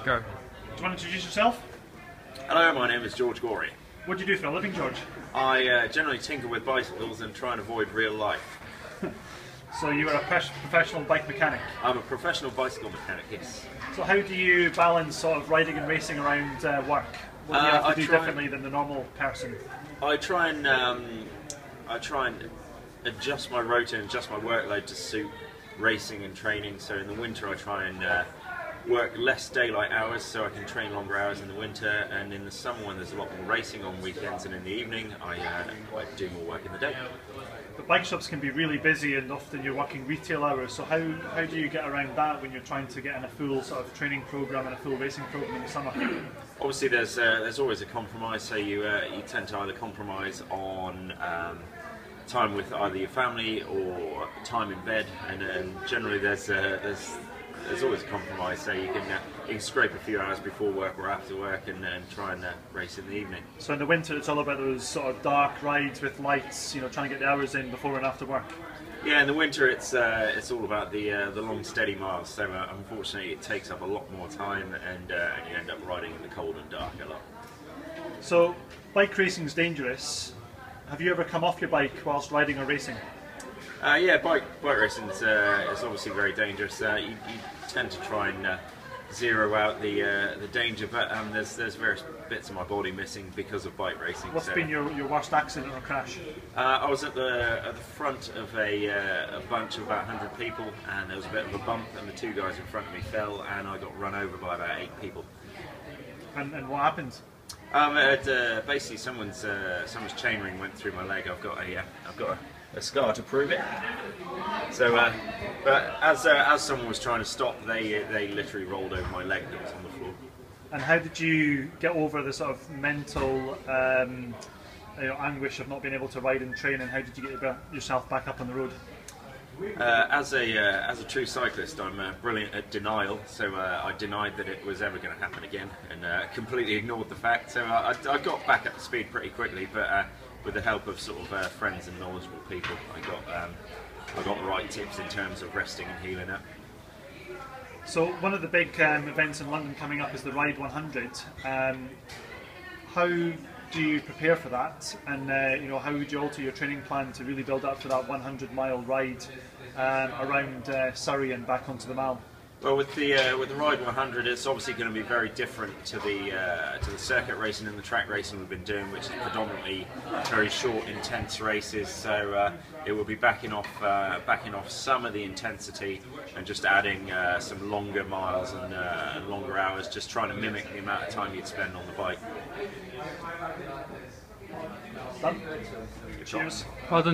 Go. Do you want to introduce yourself? Hello, my name is George Gori. What do you do for a living, George? I generally tinker with bicycles and try and avoid real life. So you are a professional bike mechanic. I'm a professional bicycle mechanic, yes. So how do you balance sort of riding and racing around work? What do you have to do differently than the normal person? I try and adjust my rota and adjust my workload to suit racing and training. So in the winter I try and work less daylight hours so I can train longer hours in the winter, and in the summer when there's a lot more racing on weekends and in the evening I do more work in the day. But bike shops can be really busy and often you're working retail hours, so how do you get around that when you're trying to get in a full sort of training program and a full racing program in the summer? Obviously there's always a compromise, so you tend to either compromise on time with either your family or time in bed, and generally there's always a compromise, so you can scrape a few hours before work or after work and try and race in the evening. So in the winter it's all about those sort of dark rides with lights, you know, trying to get the hours in before and after work. Yeah, in the winter it's all about the long steady miles, so unfortunately it takes up a lot more time, and you end up riding in the cold and dark a lot. So bike racing is dangerous. Have you ever come off your bike whilst riding or racing? Yeah, bike racing is obviously very dangerous. You tend to try and zero out the danger, but there's various bits of my body missing because of bike racing. What's been your worst accident or crash? I was at the front of a bunch of about 100 people, and there was a bit of a bump, and the two guys in front of me fell, and I got run over by about 8 people. And what happened? Basically, someone's chainring went through my leg. I've got a scar to prove it. So, but as someone was trying to stop, they literally rolled over my leg that was on the floor. And how did you get over the sort of mental anguish of not being able to ride and train, and how did you get yourself back up on the road? As a true cyclist, I'm brilliant at denial, so I denied that it was ever going to happen again, and completely ignored the fact. So I got back up to speed pretty quickly, but with the help of sort of friends and knowledgeable people, I got the right tips in terms of resting and healing up. So one of the big events in London coming up is the Ride 100. How do you prepare for that, and how would you alter your training plan to really build up for that 100-mile ride around Surrey and back onto the Mall? Well, with the Ride 100, it's obviously going to be very different to the circuit racing and the track racing we've been doing, which is predominantly very short, intense races. So it will be backing off some of the intensity and just adding some longer miles and longer hours, just trying to mimic the amount of time you'd spend on the bike. Done. Cheers. Well done.